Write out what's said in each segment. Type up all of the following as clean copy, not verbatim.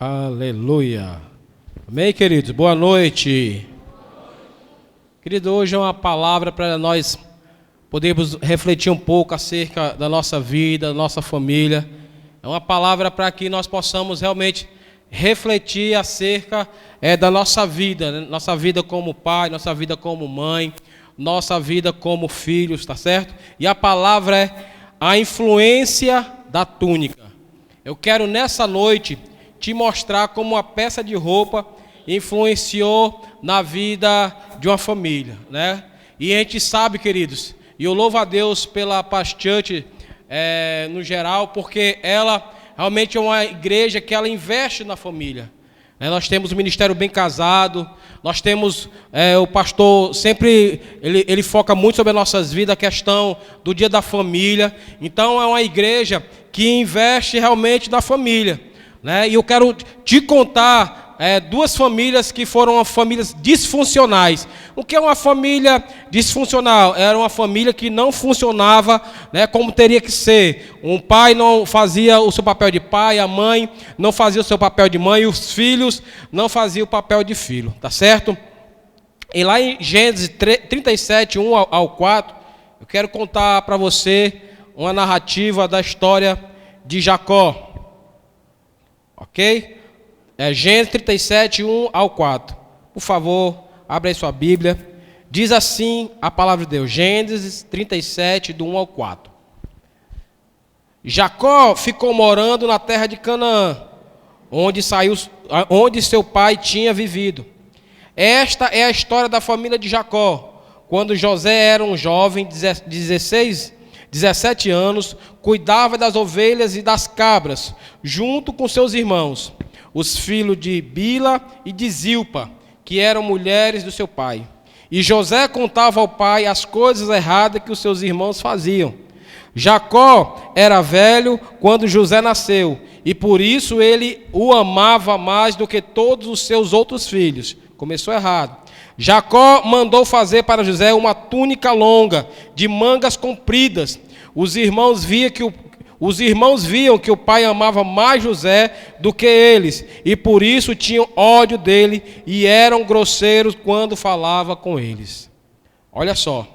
Aleluia. Amém, queridos? Boa noite. Querido, hoje é uma palavra para nós podermos refletir um pouco acerca da nossa vida, da nossa família. É uma palavra para que nós possamos realmente refletir acerca da nossa vida, né? Nossa vida como pai, nossa vida como mãe, nossa vida como filhos, tá certo? E a palavra é a influência da túnica. Eu quero nessa noite te mostrar como uma peça de roupa influenciou na vida de uma família, né? E a gente sabe, queridos, e eu louvo a Deus pela Paz Church no geral, porque ela realmente é uma igreja que ela investe na família. Nós temos o Ministério Bem Casado, nós temos o pastor, sempre ele foca muito sobre as nossas vidas, a questão do dia da família. Então é uma igreja que investe realmente na família, né? E eu quero te contar duas famílias que foram famílias disfuncionais. O que é uma família disfuncional? Era uma família que não funcionava, né, como teria que ser. Um pai não fazia o seu papel de pai, a mãe não fazia o seu papel de mãe, e os filhos não faziam o papel de filho, tá certo? E lá em Gênesis 37, 1 ao 4, eu quero contar para você uma narrativa da história de Jacó. Ok? Gênesis 37, 1 ao 4. Por favor, abra aí sua Bíblia. Diz assim a palavra de Deus. Gênesis 37, do 1 ao 4. Jacó ficou morando na terra de Canaã, onde seu pai tinha vivido. Esta é a história da família de Jacó. Quando José era um jovem, 17 anos, cuidava das ovelhas e das cabras, junto com seus irmãos, os filhos de Bila e de Zilpa, que eram mulheres do seu pai. E José contava ao pai as coisas erradas que os seus irmãos faziam. Jacó era velho quando José nasceu, e por isso ele o amava mais do que todos os seus outros filhos. Começou errado. Jacó mandou fazer para José uma túnica longa, de mangas compridas. Os irmãos viam que o pai amava mais José do que eles, e por isso tinham ódio dele e eram grosseiros quando falava com eles. Olha só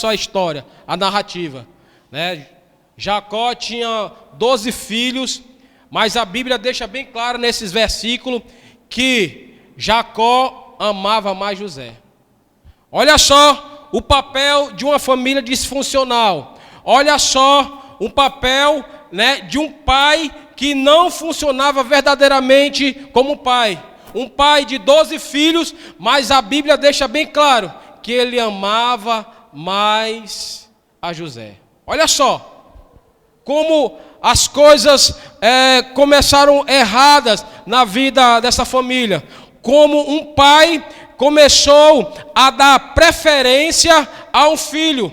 a história, a narrativa, né? Jacó tinha 12 filhos, mas a Bíblia deixa bem claro nesses versículos que Jacó amava mais José. Olha só o papel de uma família disfuncional. Olha só um papel, né, de um pai que não funcionava verdadeiramente como pai. Um pai de 12 filhos, mas a Bíblia deixa bem claro que ele amava mais a José. Olha só como as coisas começaram erradas na vida dessa família. Como um pai começou a dar preferência a um filho.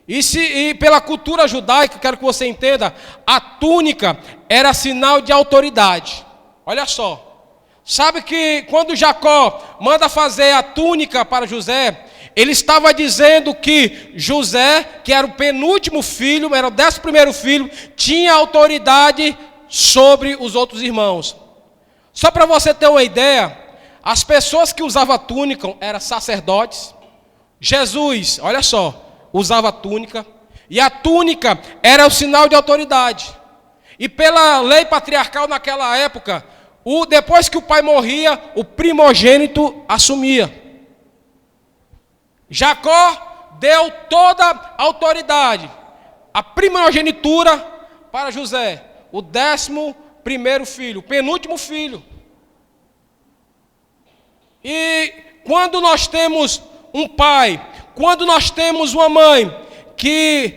E pela cultura judaica, quero que você entenda, a túnica era sinal de autoridade. Olha só. Sabe que quando Jacó manda fazer a túnica para José, ele estava dizendo que José, que era o penúltimo filho, era o 11º filho, tinha autoridade sobre os outros irmãos. Só para você ter uma ideia, as pessoas que usavam túnica eram sacerdotes. Jesus, olha só, usava túnica, e a túnica era o sinal de autoridade. E pela lei patriarcal naquela época, depois que o pai morria, o primogênito assumia. Jacó deu toda a autoridade, a primogenitura para José, o 11º filho, o penúltimo filho. E quando nós temos um pai, quando nós temos uma mãe que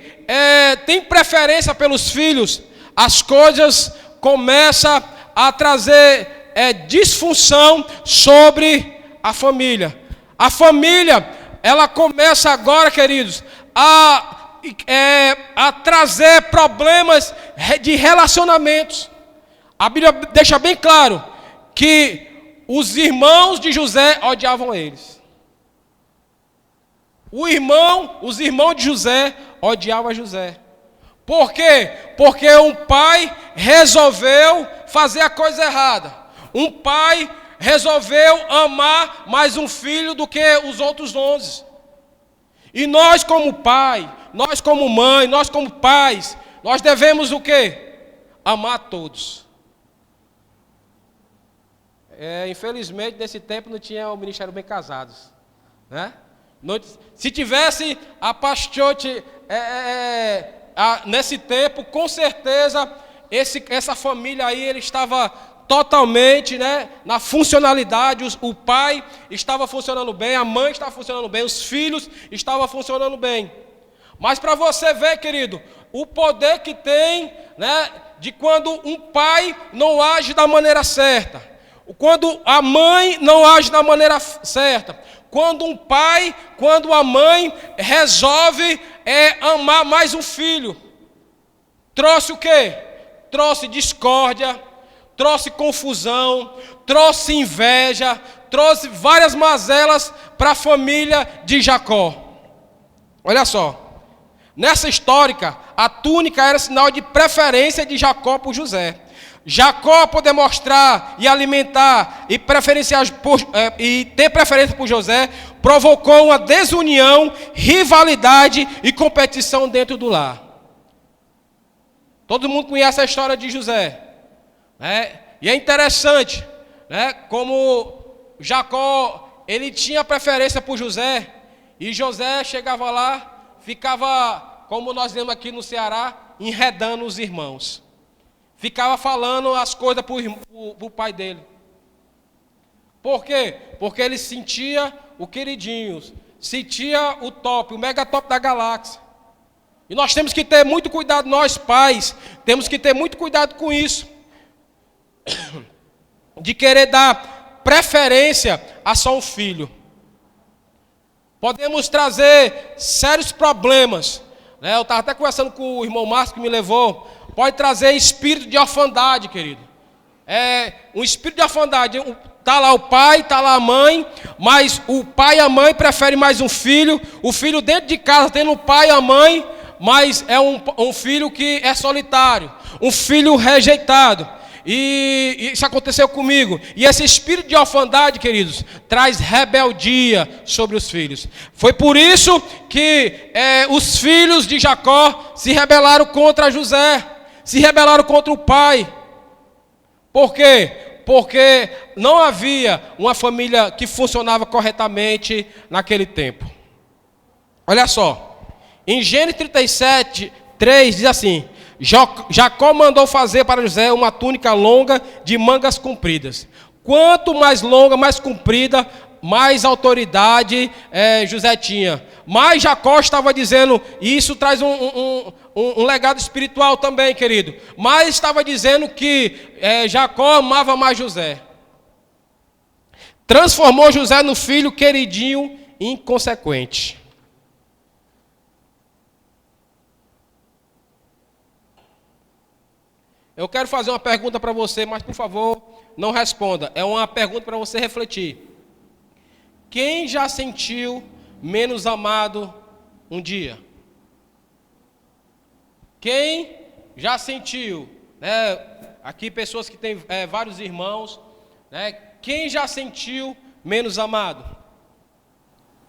tem preferência pelos filhos, as coisas começam a trazer disfunção sobre a família. A família, ela começa agora, queridos, a trazer problemas de relacionamentos. A Bíblia deixa bem claro que os irmãos de José odiavam eles. Os irmãos de José odiavam José. Por quê? Porque um pai resolveu fazer a coisa errada. Um pai resolveu amar mais um filho do que os outros 11. E nós como pai, nós como mãe, nós como pais, nós devemos o quê? Amar todos. Infelizmente, nesse tempo não tinha o Ministério Bem Casados, né? Se tivesse a pastote nesse tempo, com certeza essa família aí ele estava totalmente, né, na funcionalidade. O pai estava funcionando bem, a mãe estava funcionando bem, os filhos estavam funcionando bem. Mas para você ver, querido, o poder que tem, né, de quando um pai não age da maneira certa, quando a mãe não age da maneira certa, quando um pai, quando a mãe resolve amar mais um filho, trouxe o quê? Trouxe discórdia, trouxe confusão, trouxe inveja, trouxe várias mazelas para a família de Jacó. Olha só, nessa histórica, a túnica era sinal de preferência de Jacó por José. Jacó poder mostrar e alimentar e ter preferência por José provocou uma desunião, rivalidade e competição dentro do lar. Todo mundo conhece a história de José, né? E é interessante, né, como Jacó ele tinha preferência por José e José chegava lá, ficava, como nós vemos aqui no Ceará, enredando os irmãos. Ficava falando as coisas para o pai dele. Por quê? Porque ele sentia o queridinho, sentia o top, o mega top da galáxia. E nós temos que ter muito cuidado, nós pais, temos que ter muito cuidado com isso. De querer dar preferência a só um filho. Podemos trazer sérios problemas, né? Eu estava até conversando com o irmão Márcio que me levou. Pode trazer espírito de orfandade, querido. Um espírito de orfandade. Está lá o pai, está lá a mãe, mas o pai e a mãe preferem mais um filho. O filho dentro de casa tendo o pai e a mãe, mas é um filho que é solitário. Um filho rejeitado. E isso aconteceu comigo. E esse espírito de orfandade, queridos, traz rebeldia sobre os filhos. Foi por isso que os filhos de Jacó se rebelaram contra José. Se rebelaram contra o pai. Por quê? Porque não havia uma família que funcionava corretamente naquele tempo. Olha só. Em Gênesis 37, 3 diz assim: Jacó mandou fazer para José uma túnica longa de mangas compridas. Quanto mais longa, mais comprida, mais autoridade José tinha. Mas Jacó estava dizendo, e isso traz um legado espiritual também, querido. Mas estava dizendo que Jacó amava mais José. Transformou José no filho queridinho e inconsequente. Eu quero fazer uma pergunta para você, mas por favor, não responda. É uma pergunta para você refletir. Quem já sentiu menos amado um dia? Quem já sentiu, né? Aqui pessoas que têm vários irmãos, né? Quem já sentiu menos amado?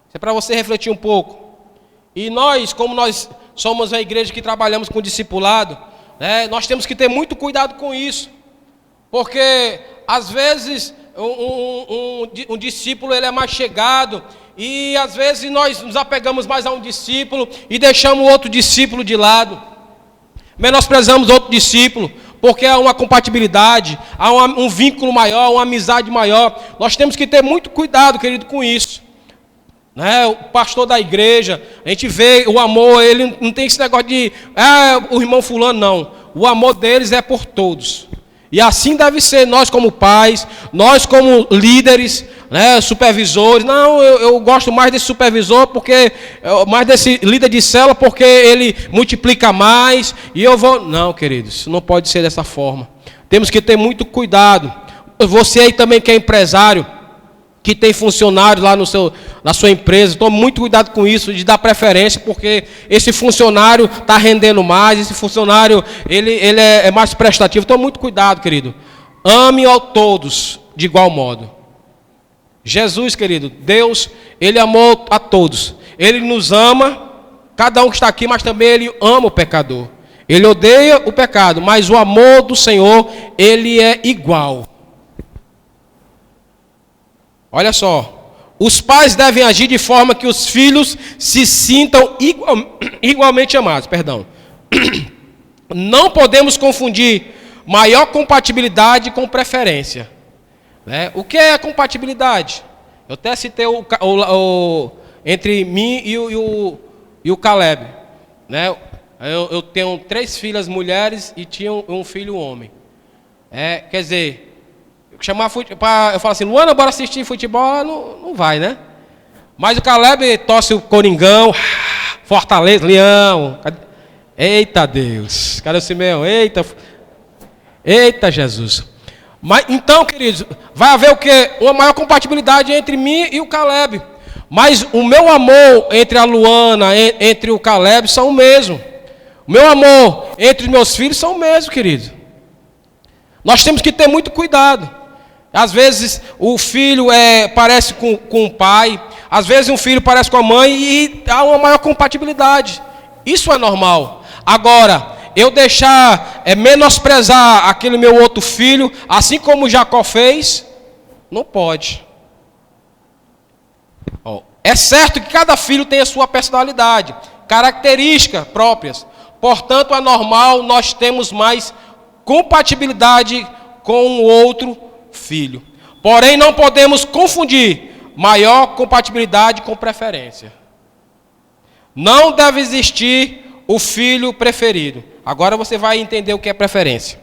Isso é para você refletir um pouco. E nós, como nós somos a igreja que trabalhamos com discipulado, nós temos que ter muito cuidado com isso, porque às vezes um discípulo ele é mais chegado e às vezes nós nos apegamos mais a um discípulo e deixamos o outro discípulo de lado, menosprezamos outro discípulo, porque há uma compatibilidade, há um vínculo maior, uma amizade maior. Nós temos que ter muito cuidado, querido, com isso. O pastor da igreja, a gente vê o amor, ele não tem esse negócio de o irmão fulano, não. O amor deles é por todos. E assim deve ser nós como pais, nós como líderes, supervisores. Não, eu gosto mais desse supervisor, mais desse líder de célula, porque ele multiplica mais. E eu vou... Não, queridos, isso não pode ser dessa forma. Temos que ter muito cuidado. Você aí também que é empresário, que tem funcionário lá na sua empresa, tome muito cuidado com isso, de dar preferência, porque esse funcionário está rendendo mais, esse funcionário ele é mais prestativo. Tome muito cuidado, querido. ame a todos de igual modo. Jesus, querido, Deus, Ele amou a todos. Ele nos ama, cada um que está aqui, mas também Ele ama o pecador. Ele odeia o pecado, mas o amor do Senhor, Ele é igual. Olha só. Os pais devem agir de forma que os filhos se sintam igualmente amados. Perdão. Não podemos confundir maior compatibilidade com preferência. Né? O que é a compatibilidade? Eu até citei entre mim e o Caleb. Né? Eu tenho 3 filhas mulheres e tinha um filho homem. Quer dizer, chamar eu falo assim, Luana, bora assistir futebol, não vai, né? Mas o Caleb torce o Coringão, Fortaleza, Leão. Eita Deus, cadê o Simeão? Eita Jesus. Mas, então, queridos, vai haver o quê? Uma maior compatibilidade entre mim e o Caleb. Mas o meu amor entre a Luana, entre o Caleb, são o mesmo. O meu amor entre os meus filhos são o mesmo, querido. Nós temos que ter muito cuidado. Às vezes o filho parece com o pai, às vezes um filho parece com a mãe e há uma maior compatibilidade. Isso é normal. Agora, eu deixar menosprezar aquele meu outro filho, assim como Jacó fez, não pode. É certo que cada filho tem a sua personalidade, características próprias. Portanto, é normal nós termos mais compatibilidade com o outro filho. Porém, não podemos confundir maior compatibilidade com preferência. Não deve existir o filho preferido. Agora você vai entender o que é preferência.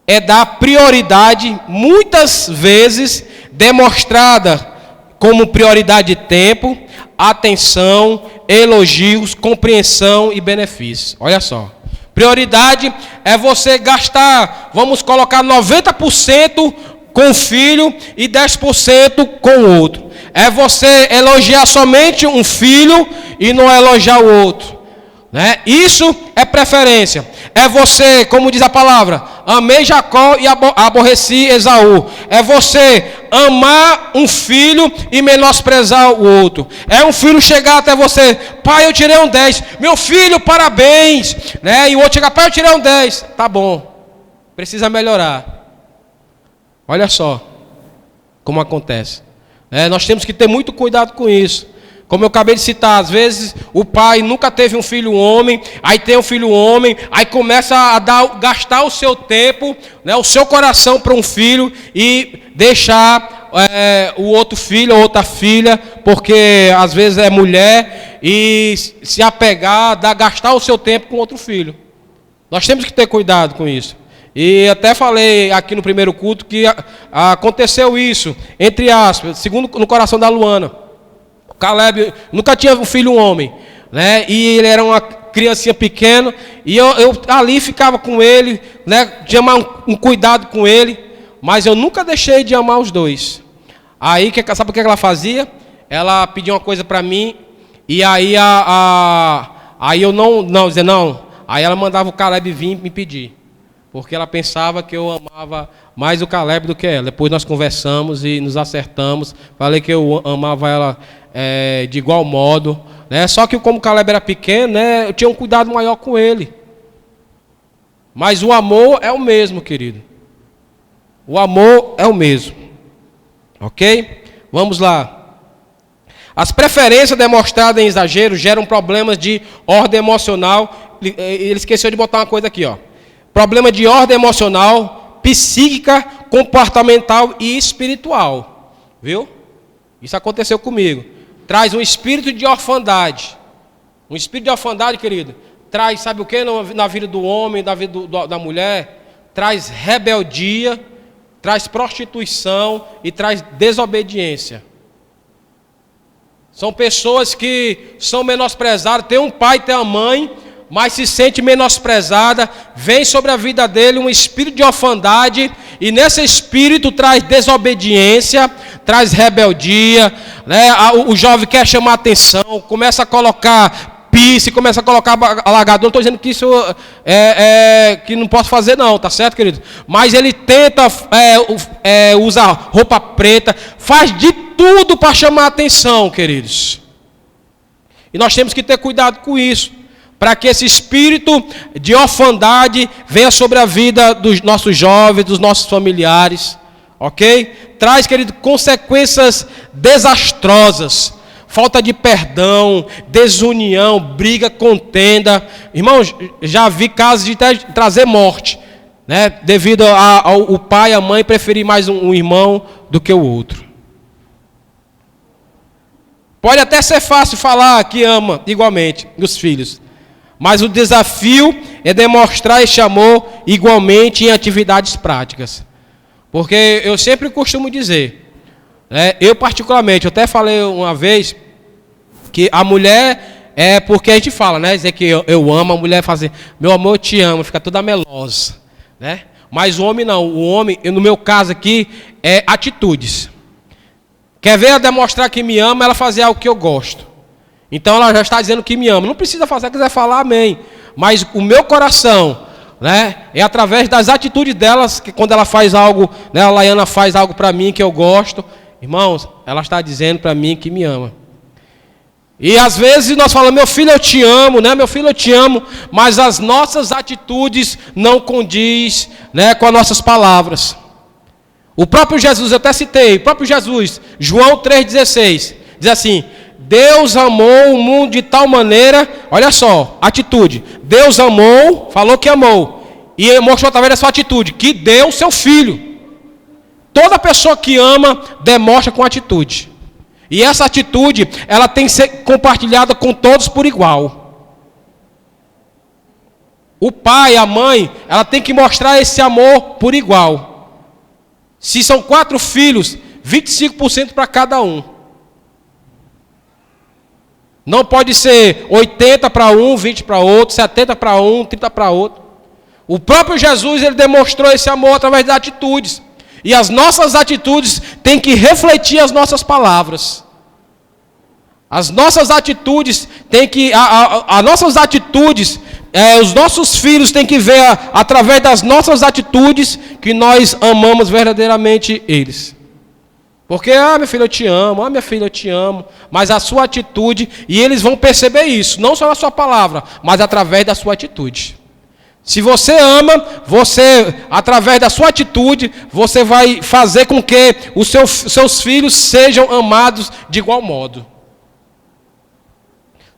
É dar prioridade, muitas vezes demonstrada como prioridade de tempo, atenção, elogios, compreensão e benefícios. Olha só. Prioridade é você gastar, vamos colocar 90% com o filho e 10% com o outro. É você elogiar somente um filho e não elogiar o outro. Né? Isso é preferência. É você, como diz a palavra, amei Jacó e aborreci Esaú. É você amar um filho e menosprezar o outro. É um filho chegar até você, pai, eu tirei um 10. Meu filho, parabéns. Né? E o outro chegar, pai, eu tirei um 10. Tá bom, precisa melhorar. Olha só como acontece. Nós temos que ter muito cuidado com isso. Como eu acabei de citar, às vezes o pai nunca teve um filho homem, aí tem um filho homem, aí começa a gastar o seu tempo, né, o seu coração para um filho e deixar o outro filho ou outra filha, porque às vezes é mulher, e se apegar, gastar o seu tempo com outro filho. Nós temos que ter cuidado com isso. E até falei aqui no primeiro culto que aconteceu isso, entre aspas, segundo no coração da Luana. Caleb nunca tinha um filho homem, né? E ele era uma criancinha pequena, e eu ali ficava com ele, né? De amar um cuidado com ele, mas eu nunca deixei de amar os dois. Aí, sabe o que ela fazia? Ela pedia uma coisa para mim, e aí aí eu não. Aí ela mandava o Caleb vir me pedir, porque ela pensava que eu amava mais o Caleb do que ela. Depois nós conversamos e nos acertamos, falei que eu amava ela de igual modo, né? Só que como o Caleb era pequeno, né, eu tinha um cuidado maior com ele. Mas o amor é o mesmo, querido. O amor é o mesmo. Ok? Vamos lá. As preferências demonstradas em exagero geram problemas de ordem emocional. Ele esqueceu de botar uma coisa aqui, ó. Problema de ordem emocional, psíquica, comportamental e espiritual. Viu? Isso aconteceu comigo. Traz um espírito de orfandade. Um espírito de orfandade, querido, traz, sabe o que na vida do homem, na vida da mulher? Traz rebeldia, traz prostituição e traz desobediência. São pessoas que são menosprezadas, tem um pai, tem uma mãe, mas se sente menosprezada, vem sobre a vida dele um espírito de orfandade, e nesse espírito traz desobediência, traz rebeldia, né? O jovem quer chamar atenção, começa a colocar pista e começa a colocar alagador. Não estou dizendo que isso que não posso fazer não, tá certo, querido? Mas ele tenta usar roupa preta, faz de tudo para chamar a atenção, queridos. E nós temos que ter cuidado com isso, para que esse espírito de orfandade venha sobre a vida dos nossos jovens, dos nossos familiares, ok? Traz, querido, consequências desastrosas, falta de perdão, desunião, briga, contenda. Irmãos, já vi casos de trazer morte, né? Devido ao pai e a mãe preferir mais um irmão do que o outro. Pode até ser fácil falar que ama igualmente os filhos, mas o desafio é demonstrar esse amor igualmente em atividades práticas. Porque eu sempre costumo dizer, eu particularmente, eu até falei uma vez, que a mulher porque a gente fala, né? Dizer que eu amo, a mulher fazer, meu amor, eu te amo, fica toda melosa, né? Mas o homem não, o homem, no meu caso aqui, é atitudes. Quer ver ela demonstrar que me ama, ela fazer algo que eu gosto. Então ela já está dizendo que me ama. Não precisa fazer, quiser falar, amém. Mas o meu coração, né, é através das atitudes delas, que quando ela faz algo, né, a Laiana faz algo para mim que eu gosto, irmãos, ela está dizendo para mim que me ama. E às vezes nós falamos, meu filho, eu te amo, né, meu filho, eu te amo, mas as nossas atitudes não condiz, né, com as nossas palavras. O próprio Jesus, eu até citei, o próprio Jesus, João 3,16, diz assim: Deus amou o mundo de tal maneira, olha só, atitude. Deus amou, falou que amou, e mostrou através da sua atitude, que deu o seu filho. Toda pessoa que ama, demonstra com atitude. E essa atitude, ela tem que ser compartilhada com todos por igual. O pai, a mãe, ela tem que mostrar esse amor por igual. Se são 4 filhos, 25% para cada um. Não pode ser 80 para um, 20 para outro, 70 para um, 30 para outro. O próprio Jesus, ele demonstrou esse amor através das atitudes. E as nossas atitudes têm que refletir as nossas palavras. As nossas atitudes têm que... As nossas atitudes, os nossos filhos têm que ver através das nossas atitudes que nós amamos verdadeiramente eles. Porque, meu filho, eu te amo, minha filha, eu te amo. Mas a sua atitude, e eles vão perceber isso, não só na sua palavra, mas através da sua atitude. Se você ama, você, através da sua atitude, você vai fazer com que os seus filhos sejam amados de igual modo.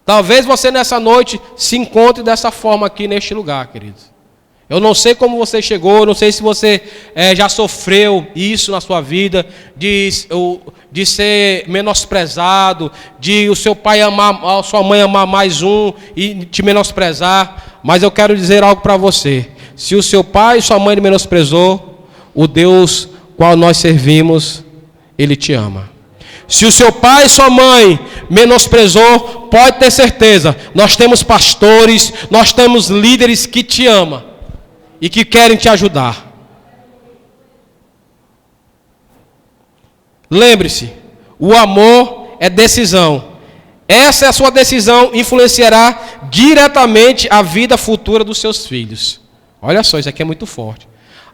Talvez você nessa noite se encontre dessa forma aqui neste lugar, queridos. Eu não sei como você chegou, eu não sei se você já sofreu isso na sua vida, de ser menosprezado, de o seu pai amar, a sua mãe amar mais um e te menosprezar. Mas eu quero dizer algo para você. Se o seu pai e sua mãe lhe menosprezou, o Deus qual nós servimos, Ele te ama. Se o seu pai e sua mãe menosprezou, pode ter certeza, nós temos pastores, nós temos líderes que te amam e que querem te ajudar. Lembre-se, o amor é decisão. Essa é a sua decisão, influenciará diretamente a vida futura dos seus filhos. Olha só, isso aqui é muito forte.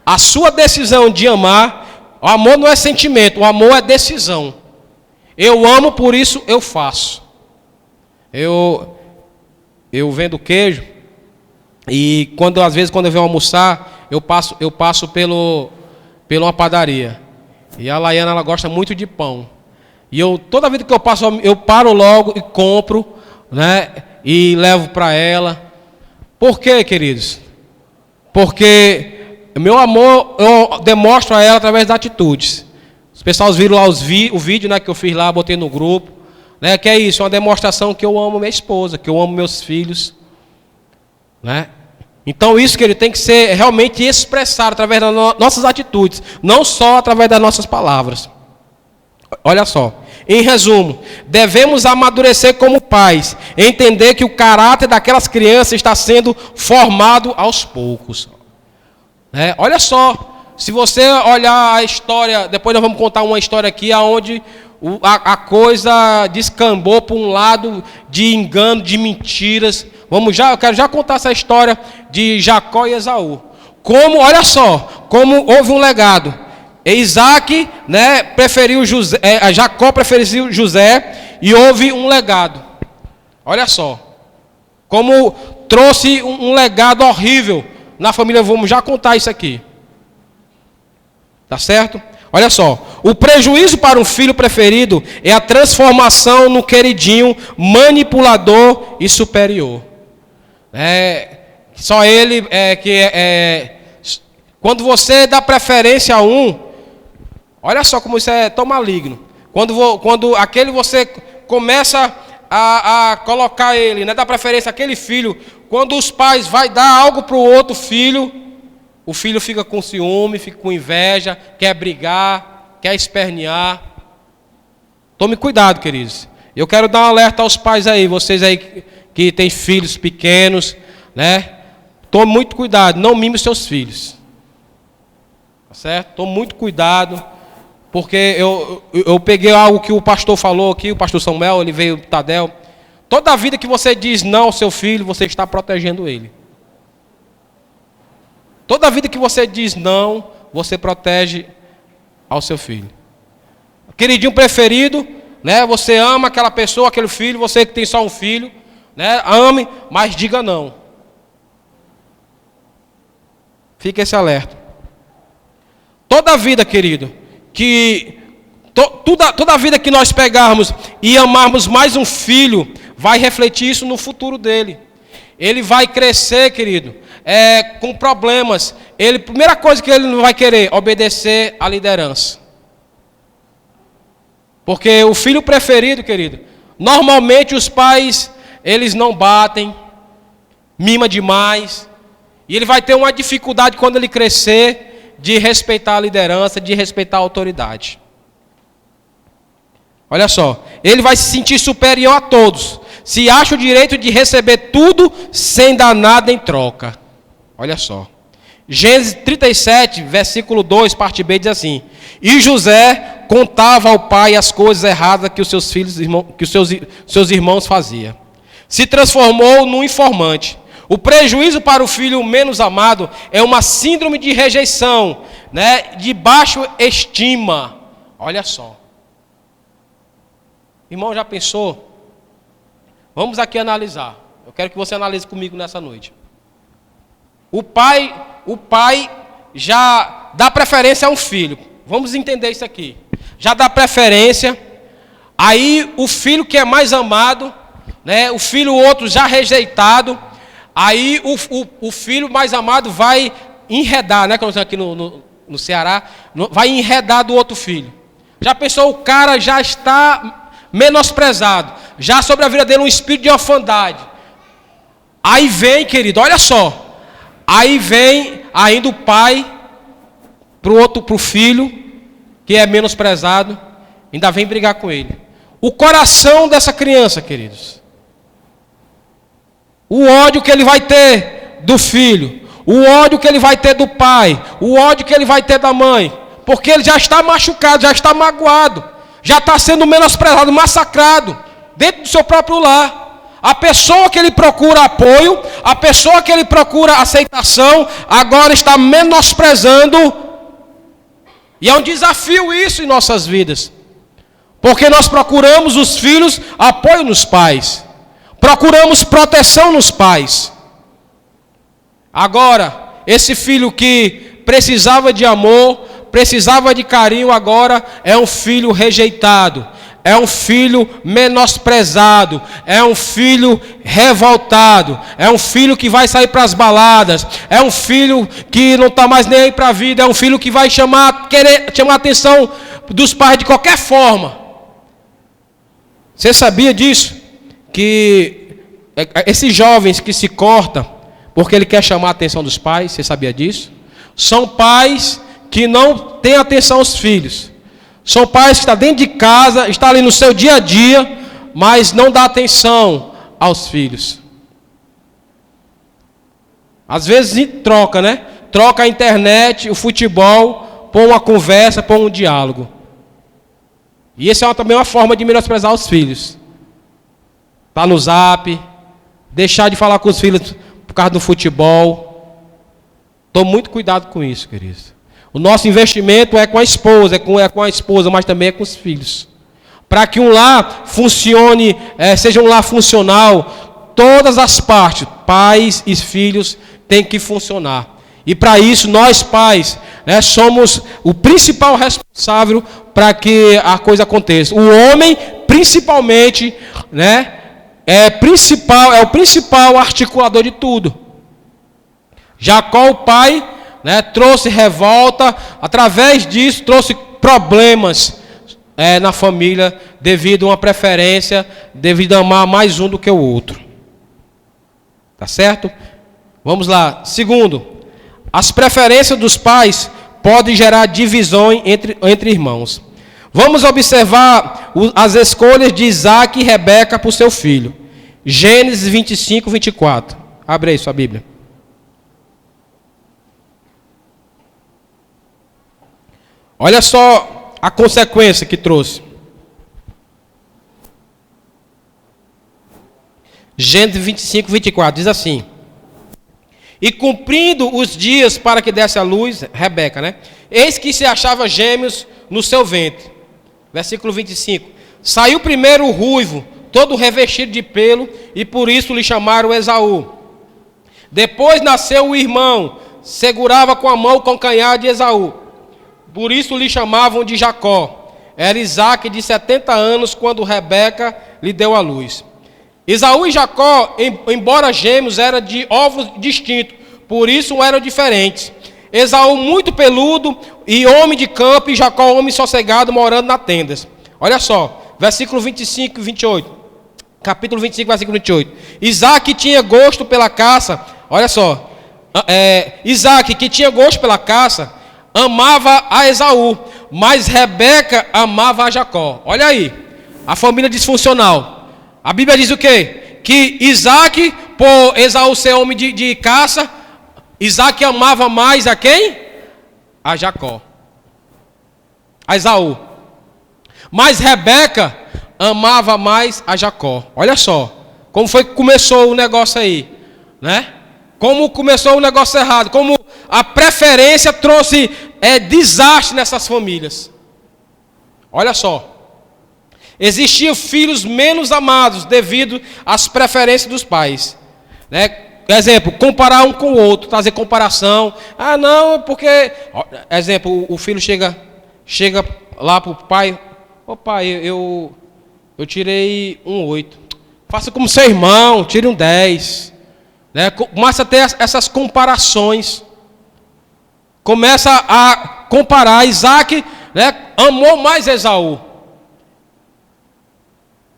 A sua decisão de amar, o amor não é sentimento, o amor é decisão. Eu amo, por isso eu faço. Eu vendo queijo, e às vezes quando eu venho almoçar, eu passo pela uma padaria. E a Laiana, ela gosta muito de pão. E toda vida que eu passo, eu paro logo e compro, né? E levo para ela. Por quê, queridos? Porque meu amor eu demonstro a ela através das atitudes. Os pessoal viram lá o vídeo, né, que eu fiz lá, botei no grupo, né? Que é isso, uma demonstração que eu amo minha esposa, que eu amo meus filhos, né? Então isso que ele tem que ser realmente expressado através das nossas atitudes, não só através das nossas palavras. Olha só, em resumo, devemos amadurecer como pais, entender que o caráter daquelas crianças está sendo formado aos poucos. Olha só, se você olhar a história, depois nós vamos contar uma história aqui, onde a coisa descambou para um lado de engano, de mentiras. Eu quero já contar essa história de Jacó e Esaú. Olha só, como houve um legado. Isaac, né, preferiu José, Jacó preferiu José e houve um legado. Olha só, como trouxe um legado horrível na família. Vamos já contar isso aqui. Tá certo? Olha só, o prejuízo para um filho preferido é a transformação no queridinho, manipulador e superior. Só ele quando você dá preferência a um, olha só como isso é tão maligno. Quando aquele você começa a colocar ele, né, dá preferência àquele filho, quando os pais vai dar algo para o outro filho, o filho fica com ciúme, fica com inveja, quer brigar, quer espernear. Tome cuidado, queridos. Eu quero dar um alerta aos pais aí, vocês aí que têm filhos pequenos, né? Tome muito cuidado, não mime os seus filhos. Tá certo? Tome muito cuidado, porque eu peguei algo que o pastor falou aqui, o pastor Samuel, ele veio do Tadel. Toda vida que você diz não ao seu filho, você está protegendo ele. Toda vida que você diz não, você protege ao seu filho. Queridinho preferido, né? Você ama aquela pessoa, aquele filho, você que tem só um filho, né? Ame, mas diga não. Fica esse alerta. Toda vida, querido, toda vida que nós pegarmos e amarmos mais um filho, vai refletir isso no futuro dele. Ele vai crescer, querido, com problemas. Primeira coisa que ele não vai querer, obedecer à liderança. Porque o filho preferido, querido, normalmente os pais, eles não batem, mima demais. E ele vai ter uma dificuldade quando ele crescer de respeitar a liderança, de respeitar a autoridade. Olha só, ele vai se sentir superior a todos. Se acha o direito de receber tudo sem dar nada em troca. Olha só. Gênesis 37, versículo 2, parte B, diz assim: E José contava ao pai as coisas erradas que os seus irmãos faziam. Se transformou num informante. O prejuízo para o filho menos amado é uma síndrome de rejeição, né, de baixa estima. Olha só. Irmão, já pensou? Vamos aqui analisar. Eu quero que você analise comigo nessa noite. O pai já dá preferência a um filho. Vamos entender isso aqui. Já dá preferência. Aí o filho que é mais amado, né, o filho outro já rejeitado. Aí o filho mais amado vai enredar, né, como aqui no Ceará, vai enredar do outro filho. Já pensou, o cara já está menosprezado, já sobre a vida dele um espírito de orfandade. Aí vem, querido, olha só, aí vem ainda o pai pro filho que é menosprezado, ainda vem brigar com ele. O coração dessa criança, queridos, o ódio que ele vai ter do filho, o ódio que ele vai ter do pai, o ódio que ele vai ter da mãe, porque ele já está machucado, já está magoado, já está sendo menosprezado, massacrado, dentro do seu próprio lar. A pessoa que ele procura apoio, a pessoa que ele procura aceitação, agora está menosprezando. E é um desafio isso em nossas vidas. Porque nós procuramos os filhos apoio nos pais. Procuramos proteção nos pais. Agora, esse filho que precisava de amor, precisava de carinho, agora é um filho rejeitado, é um filho menosprezado, é um filho revoltado, é um filho que vai sair para as baladas, é um filho que não está mais nem aí para a vida, é um filho que vai querer chamar a atenção dos pais de qualquer forma. Você sabia disso? Que esses jovens que se cortam porque ele quer chamar a atenção dos pais, você sabia disso? São pais que não têm atenção aos filhos. São pais que estão dentro de casa, estão ali no seu dia a dia, mas não dá atenção aos filhos. Às vezes troca, né? Troca a internet, o futebol, por uma conversa, por um diálogo. E essa é também uma forma de menosprezar os filhos. Tá no zap, deixar de falar com os filhos por causa do futebol. Tome muito cuidado com isso, queridos. O nosso investimento é com a esposa, mas também é com os filhos. Para que um lar funcione, seja um lar funcional, todas as partes, pais e filhos, têm que funcionar. E para isso, nós pais, somos o principal responsável para que a coisa aconteça. O homem, principalmente, é o principal articulador de tudo. Jacó, o pai, trouxe revolta, através disso trouxe problemas na família, devido a uma preferência, devido a amar mais um do que o outro. Tá certo? Vamos lá. Segundo, as preferências dos pais podem gerar divisões entre irmãos. Vamos observar as escolhas de Isaac e Rebeca por seu filho. Gênesis 25, 24. Abre aí sua Bíblia. Olha só a consequência que trouxe. Gênesis 25, 24. Diz assim: e cumprindo os dias para que desse a luz, Rebeca, eis que se achava gêmeos no seu ventre. Versículo 25. Saiu primeiro o ruivo, todo revestido de pelo, e por isso lhe chamaram Esaú. Depois nasceu o irmão, segurava com a mão o calcanhar de Esaú. Por isso lhe chamavam de Jacó. Era Isaque de 70 anos quando Rebeca lhe deu a luz. Esaú e Jacó, embora gêmeos, eram de ovos distintos, por isso eram diferentes. Esaú muito peludo e homem de campo, e Jacó homem sossegado, morando nas tendas. Olha só, versículo 25 e 28. Capítulo 25, versículo 28. Isaque tinha gosto pela caça. Olha só. Isaque, que tinha gosto pela caça, amava a Esaú, mas Rebeca amava a Jacó. Olha aí, a família disfuncional. A Bíblia diz o quê? Que Isaque, por Esaú ser homem de caça, Isaque amava mais a quem? A Jacó. A Esaú. Mas Rebeca amava mais a Jacó. Olha só, como foi que começou o negócio aí, Como começou o negócio errado, como a preferência trouxe desastre nessas famílias. Olha só. Existiam filhos menos amados devido às preferências dos pais. Exemplo, comparar um com o outro, trazer comparação. Ah, não, porque... Exemplo, o filho chega lá para o pai. Ô pai, eu tirei um 8. Faça como seu irmão, tire um 10. Começa a ter essas comparações. Começa a comparar. Isaac amou mais Esaú.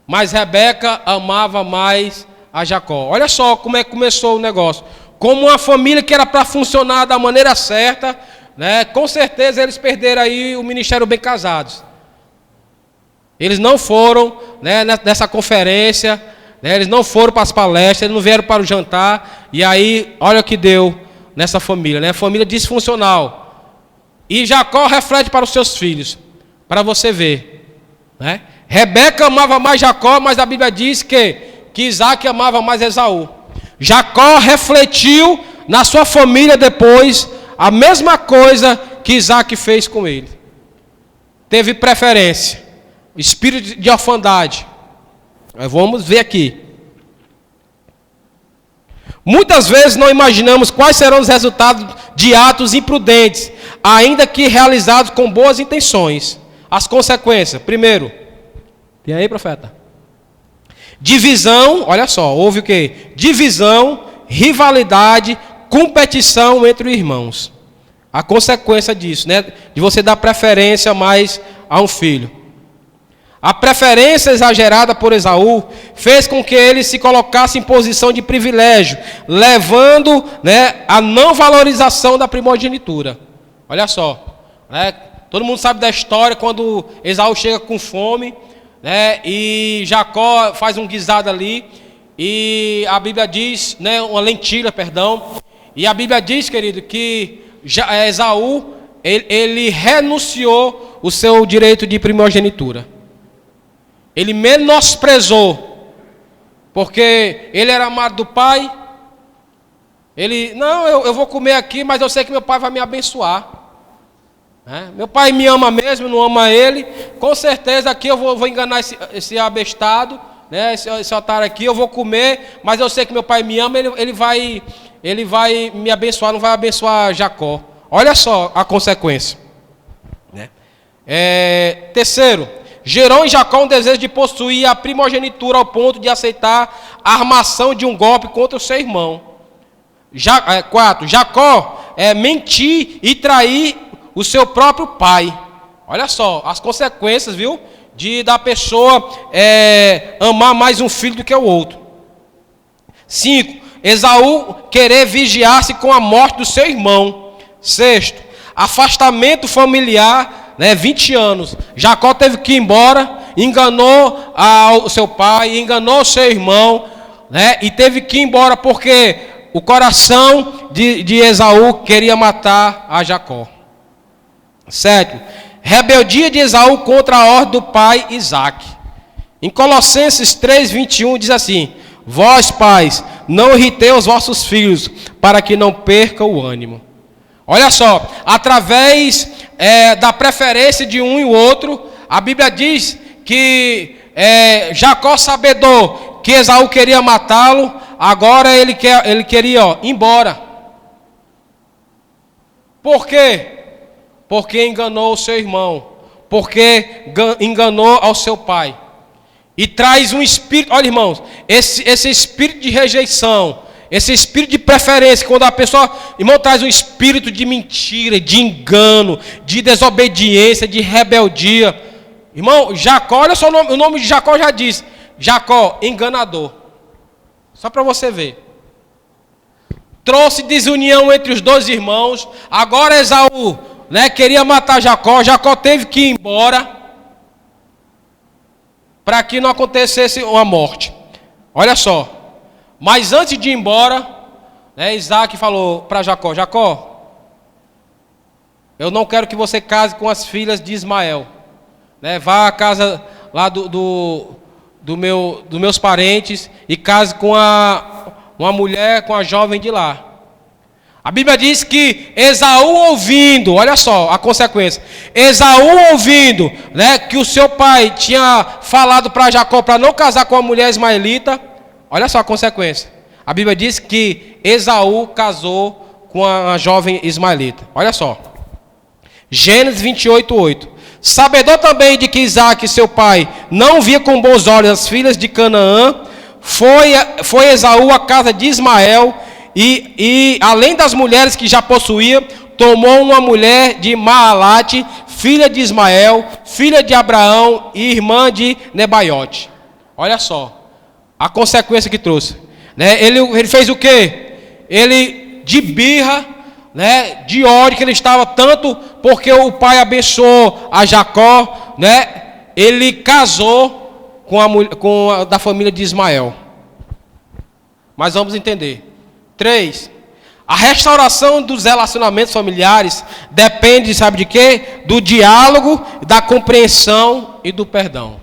Mas Rebeca amava mais a Jacó. Olha só como é que começou o negócio. Como uma família que era para funcionar da maneira certa, com certeza eles perderam aí o ministério bem casados. Eles não foram nessa conferência, eles não foram para as palestras, eles não vieram para o jantar. E aí, olha o que deu nessa família, família disfuncional. E Jacó reflete para os seus filhos, para você ver, Rebeca amava mais Jacó, mas a Bíblia diz que Isaac amava mais Esaú. Jacó refletiu na sua família depois a mesma coisa que Isaac fez com ele. Teve preferência, espírito de orfandade. Vamos ver aqui. Muitas vezes não imaginamos quais serão os resultados de atos imprudentes, ainda que realizados com boas intenções. As consequências. Primeiro, tem aí, profeta? Divisão, olha só, houve o quê? Divisão, rivalidade, competição entre irmãos. A consequência disso, de você dar preferência mais a um filho. A preferência exagerada por Esaú fez com que ele se colocasse em posição de privilégio, levando a não valorização da primogenitura. Olha só, todo mundo sabe da história quando Esaú chega com fome, e Jacó faz um guisado ali, e a Bíblia diz, uma lentilha, perdão, e a Bíblia diz, querido, que Esaú, ele renunciou o seu direito de primogenitura. Ele menosprezou, porque ele era amado do pai. Ele, não, eu vou comer aqui, mas eu sei que meu pai vai me abençoar. Meu pai me ama mesmo, não ama ele. Com certeza aqui eu vou enganar esse abestado, esse otário aqui, eu vou comer, mas eu sei que meu pai me ama, ele vai me abençoar, não vai abençoar Jacó. Olha só a consequência. Terceiro, gerou em Jacó um desejo de possuir a primogenitura ao ponto de aceitar a armação de um golpe contra o seu irmão. Quarto, Jacó mentir e trair o seu próprio pai. Olha só as consequências, viu? Da pessoa amar mais um filho do que o outro. 5. Esaú querer vigiar-se com a morte do seu irmão. 6. Afastamento familiar, 20 anos. Jacó teve que ir embora, enganou o seu pai, enganou o seu irmão, e teve que ir embora porque o coração de Esaú queria matar a Jacó. 7. Rebeldia de Esaú contra a ordem do pai Isaque. Em Colossenses 3:21 diz assim: vós, pais, não irritei os vossos filhos, para que não percam o ânimo. Olha só, através da preferência de um e o outro, a Bíblia diz que Jacó, sabedor que Esaú queria matá-lo, agora ele queria ir embora. Por quê? Porque enganou o seu irmão, porque enganou ao seu pai. E traz um espírito, olha irmãos, esse espírito de rejeição, esse espírito de preferência, quando a pessoa, irmão, traz um espírito de mentira, de engano, de desobediência, de rebeldia. Irmão, Jacó, olha só o nome de Jacó já diz, Jacó, enganador. Só para você ver. Trouxe desunião entre os dois irmãos. Agora Esaú, queria matar Jacó. Jacó teve que ir embora para que não acontecesse uma morte. Olha só. Mas antes de ir embora, Isaac falou para Jacó: Jacó, eu não quero que você case com as filhas de Ismael. Vá à casa lá dos meus parentes e case com uma mulher, com a jovem de lá. A Bíblia diz que Esaú ouvindo, olha só a consequência, Esaú ouvindo, que o seu pai tinha falado para Jacó para não casar com a mulher ismaelita, olha só a consequência. A Bíblia diz que Esaú casou com a jovem ismaelita. Olha só. Gênesis 28:8. Sabedor também de que Isaque, seu pai, não via com bons olhos as filhas de Canaã, foi Esaú à casa de Ismael e além das mulheres que já possuía, tomou uma mulher de Maalate, filha de Ismael, filha de Abraão e irmã de Nebaiote. Olha só a consequência que trouxe. Ele fez o quê? Ele, de birra, de ódio que ele estava, tanto porque o pai abençoou a Jacó, ele casou com a da família de Ismael. Mas vamos entender. 3. A restauração dos relacionamentos familiares depende, sabe de quê? Do diálogo, da compreensão e do perdão.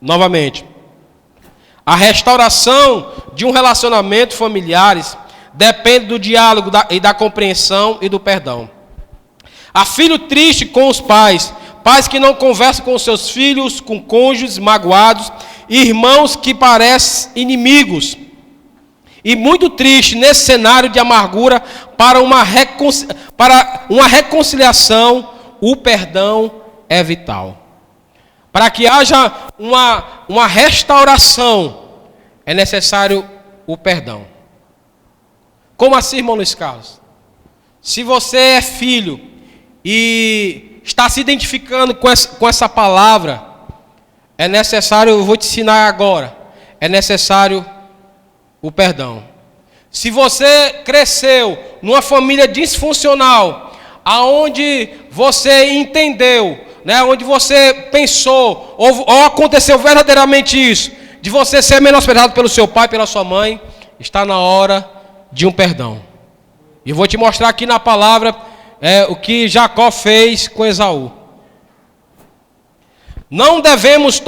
Novamente. A restauração de um relacionamento familiares depende do diálogo e da compreensão e do perdão. Há filho triste com os pais, pais que não conversam com seus filhos, com cônjuges magoados, irmãos que parecem inimigos. E muito triste nesse cenário de amargura para uma reconciliação, o perdão é vital. Para que haja uma restauração, é necessário o perdão. Como assim, irmão Luiz Carlos? Se você é filho e está se identificando com essa palavra, é necessário, eu vou te ensinar agora, é necessário o perdão. Se você cresceu numa família disfuncional, aonde você entendeu, onde você pensou, ou aconteceu verdadeiramente isso, de você ser menosprezado pelo seu pai, pela sua mãe, está na hora de um perdão. E vou te mostrar aqui na palavra, o que Jacó fez com Esaú. Não devemos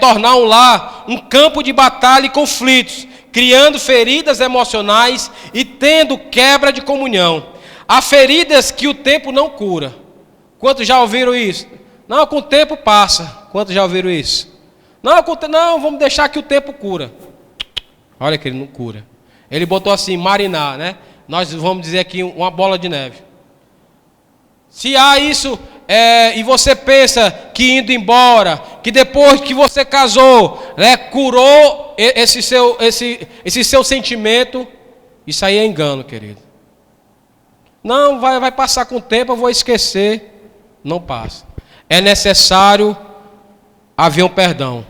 tornar um lar um campo de batalha e conflitos, criando feridas emocionais e tendo quebra de comunhão. Há feridas que o tempo não cura. Quantos já ouviram isso? Não, com o tempo passa. Quantos já ouviram isso? Não, vamos deixar que o tempo cura. Olha que ele não cura. Ele botou assim, marinar, né? Nós vamos dizer aqui uma bola de neve. Se há isso, e você pensa que indo embora, que depois que você casou, curou esse seu sentimento, isso aí é engano, querido. Não, vai passar com o tempo, eu vou esquecer. Não passa. É necessário haver um perdão.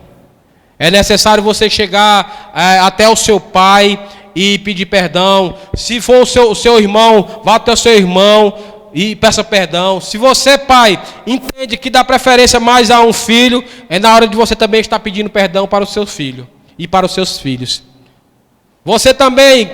É necessário você chegar até o seu pai e pedir perdão. Se for o seu irmão, vá até o seu irmão e peça perdão. Se você, pai, entende que dá preferência mais a um filho, é na hora de você também estar pedindo perdão para o seu filho e para os seus filhos. Você também,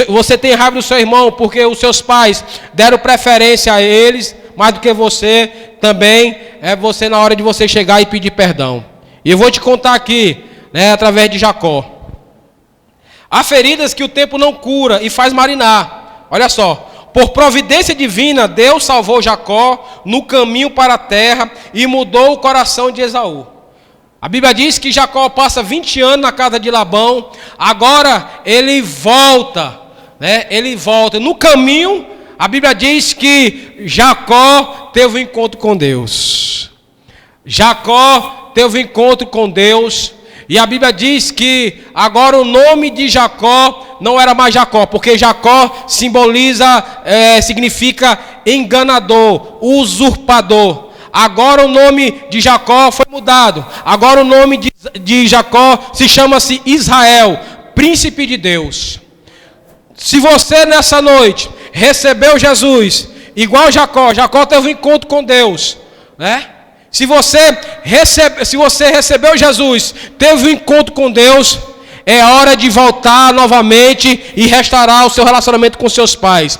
você tem raiva do seu irmão porque os seus pais deram preferência a eles mais do que você, também é você na hora de você chegar e pedir perdão. E eu vou te contar aqui, através de Jacó. Há feridas que o tempo não cura e faz marinar. Olha só. Por providência divina, Deus salvou Jacó no caminho para a terra e mudou o coração de Esaú. A Bíblia diz que Jacó passa 20 anos na casa de Labão. Agora ele volta, Ele volta. No caminho, a Bíblia diz que Jacó teve um encontro com Deus. Jacó teve um encontro com Deus. E a Bíblia diz que agora o nome de Jacó não era mais Jacó, porque Jacó significa enganador, usurpador. Agora o nome de Jacó foi mudado. Agora o nome de Jacó chama-se Israel, príncipe de Deus. Se você nessa noite recebeu Jesus, igual Jacó teve um encontro com Deus, Se você recebeu Jesus, teve um encontro com Deus, é hora de voltar novamente e restaurar o seu relacionamento com seus pais.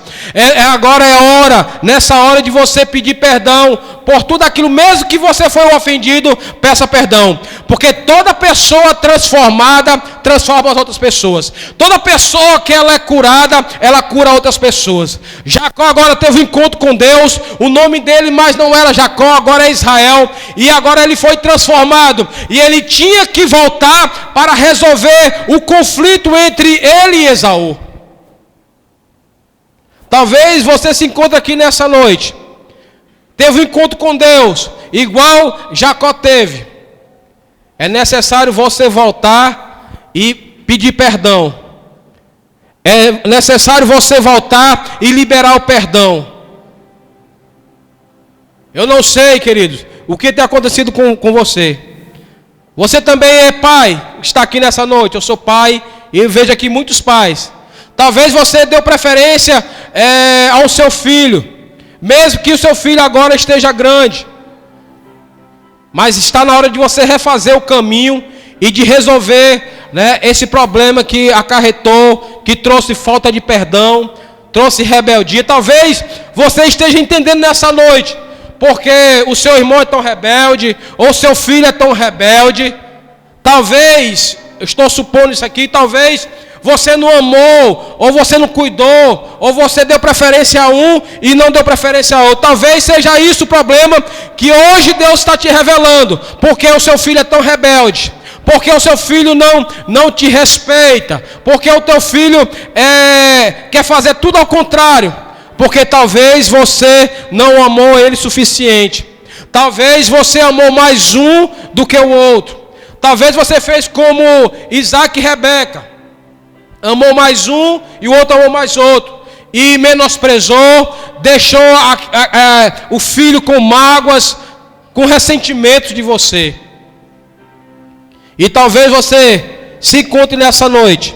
Agora é hora, nessa hora, de você pedir perdão por tudo aquilo, mesmo que você foi ofendido, peça perdão. Porque toda pessoa transformada, transforma as outras pessoas. Toda pessoa que ela é curada, ela cura outras pessoas. Jacó agora teve um encontro com Deus, o nome dele mais não era Jacó, agora é Israel. E agora ele foi transformado. E ele tinha que voltar para resolver o conflito entre ele e Esaú. Talvez você se encontre aqui nessa noite, teve um encontro com Deus, igual Jacó teve. É necessário você voltar e pedir perdão. É necessário você voltar e liberar o perdão. Eu não sei, queridos, o que tem acontecido com você. Você também é pai, está aqui nessa noite. Eu sou pai e eu vejo aqui muitos pais. Talvez você deu preferência ao seu filho, mesmo que o seu filho agora esteja grande. Mas está na hora de você refazer o caminho e de resolver esse problema que acarretou, que trouxe falta de perdão, trouxe rebeldia. Talvez você esteja entendendo nessa noite, porque o seu irmão é tão rebelde, ou seu filho é tão rebelde. Talvez, eu estou supondo isso aqui, talvez você não amou, ou você não cuidou, ou você deu preferência a um e não deu preferência a outro. Talvez seja isso o problema que hoje Deus está te revelando, porque o seu filho é tão rebelde, porque o seu filho não te respeita, porque o teu filho quer fazer tudo ao contrário, porque talvez você não amou ele suficiente. Talvez você amou mais um do que o outro. Talvez você fez como Isaac e Rebeca. Amou mais um e o outro amou mais outro. E menosprezou, deixou o filho com mágoas, com ressentimentos de você. E talvez você se encontre nessa noite,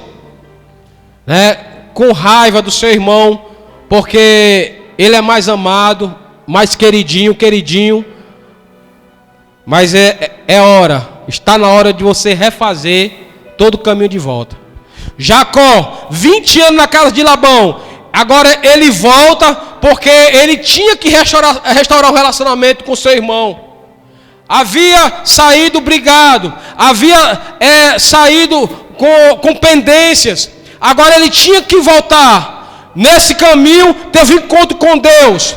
com raiva do seu irmão, porque ele é mais amado, mais queridinho. Mas é hora, está na hora de você refazer todo o caminho de volta. Jacó, 20 anos na casa de Labão, agora ele volta porque ele tinha que restaurar o relacionamento com seu irmão. Havia saído brigado, havia saído com pendências. Agora ele tinha que voltar. Nesse caminho, teve encontro com Deus.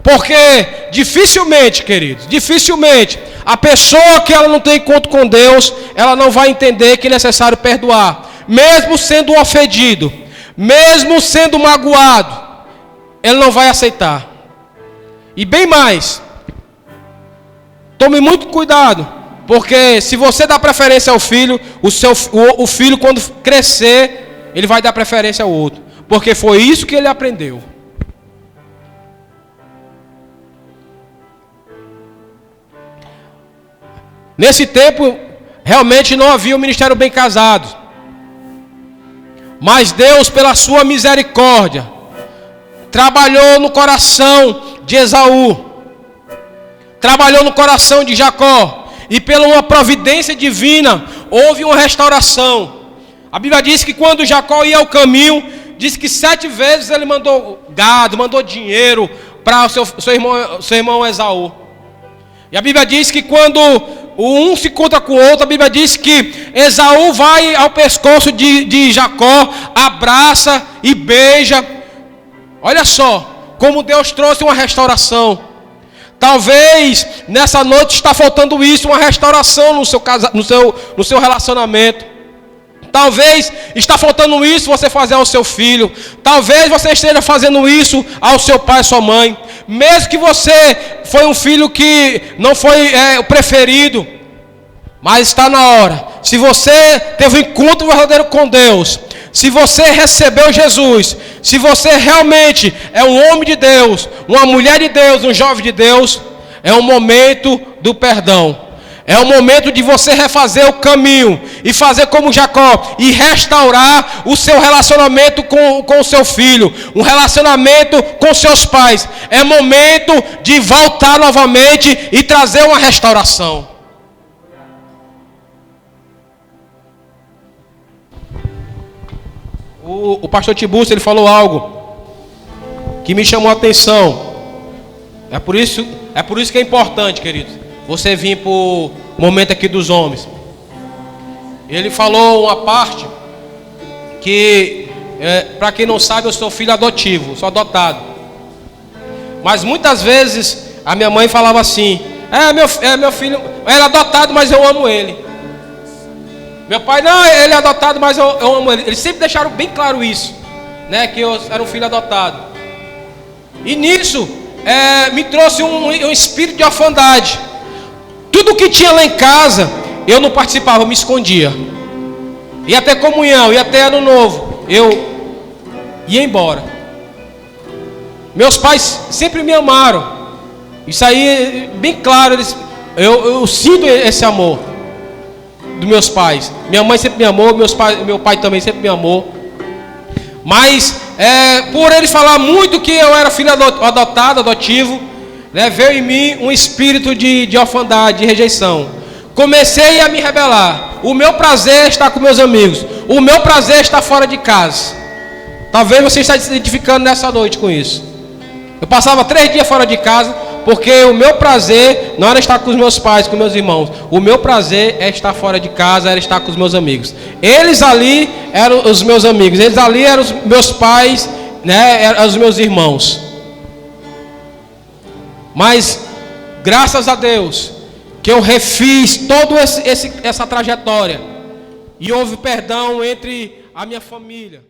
Porque dificilmente, queridos, dificilmente, a pessoa que ela não tem encontro com Deus, ela não vai entender que é necessário perdoar. Mesmo sendo ofendido, mesmo sendo magoado, ele não vai aceitar. E bem mais, tome muito cuidado, porque se você dá preferência ao filho, o filho quando crescer, ele vai dar preferência ao outro, porque foi isso que ele aprendeu. Nesse tempo, realmente não havia o ministério bem casado, mas Deus, pela sua misericórdia, trabalhou no coração de Esaú, trabalhou no coração de Jacó, e pela uma providência divina, houve uma restauração. A Bíblia diz que quando Jacó ia ao caminho, diz que 7 vezes ele mandou gado, mandou dinheiro para o seu irmão Esaú. E a Bíblia diz que quando um se encontra com o outro, a Bíblia diz que Esaú vai ao pescoço de Jacó, abraça e beija. Olha só, como Deus trouxe uma restauração. Talvez nessa noite está faltando isso, uma restauração no seu relacionamento. Talvez está faltando isso você fazer ao seu filho. Talvez você esteja fazendo isso ao seu pai e sua mãe. Mesmo que você foi um filho que não foi o preferido, mas está na hora. Se você teve um encontro verdadeiro com Deus, se você recebeu Jesus, se você realmente é um homem de Deus, uma mulher de Deus, um jovem de Deus, é o momento do perdão. É o momento de você refazer o caminho e fazer como Jacó e restaurar o seu relacionamento com o seu filho, um relacionamento com seus pais. É momento de voltar novamente e trazer uma restauração. O pastor Tiburcio, ele falou algo que me chamou a atenção. É por isso que é importante, queridos, você vir para o momento aqui dos homens. Ele falou uma parte que, para quem não sabe, eu sou filho adotivo, sou adotado. Mas muitas vezes a minha mãe falava assim: meu filho, ele é adotado, mas eu amo ele. Meu pai, não, ele é adotado, mas eu amo ele. Eles sempre deixaram bem claro isso, né, que eu era um filho adotado. E nisso me trouxe um espírito de orfandade. Tudo que tinha lá em casa, eu não participava, eu me escondia. Ia até comunhão, ia até ano novo, eu ia embora. Meus pais sempre me amaram. Isso aí é bem claro, eu sinto esse amor dos meus pais. Minha mãe sempre me amou, meu pai também sempre me amou. Mas por ele falar muito que eu era filho adotado, adotivo, veio em mim um espírito de orfandade, de rejeição. Comecei a me rebelar. O meu prazer é estar com meus amigos. O meu prazer é estar fora de casa. Talvez você esteja se identificando nessa noite com isso. Eu passava 3 dias fora de casa, porque o meu prazer não era estar com os meus pais, com meus irmãos. O meu prazer é estar fora de casa, era estar com os meus amigos. Eles ali eram os meus amigos. Eles ali eram os meus pais, eram os meus irmãos. Mas, graças a Deus, que eu refiz toda essa trajetória. E houve perdão entre a minha família.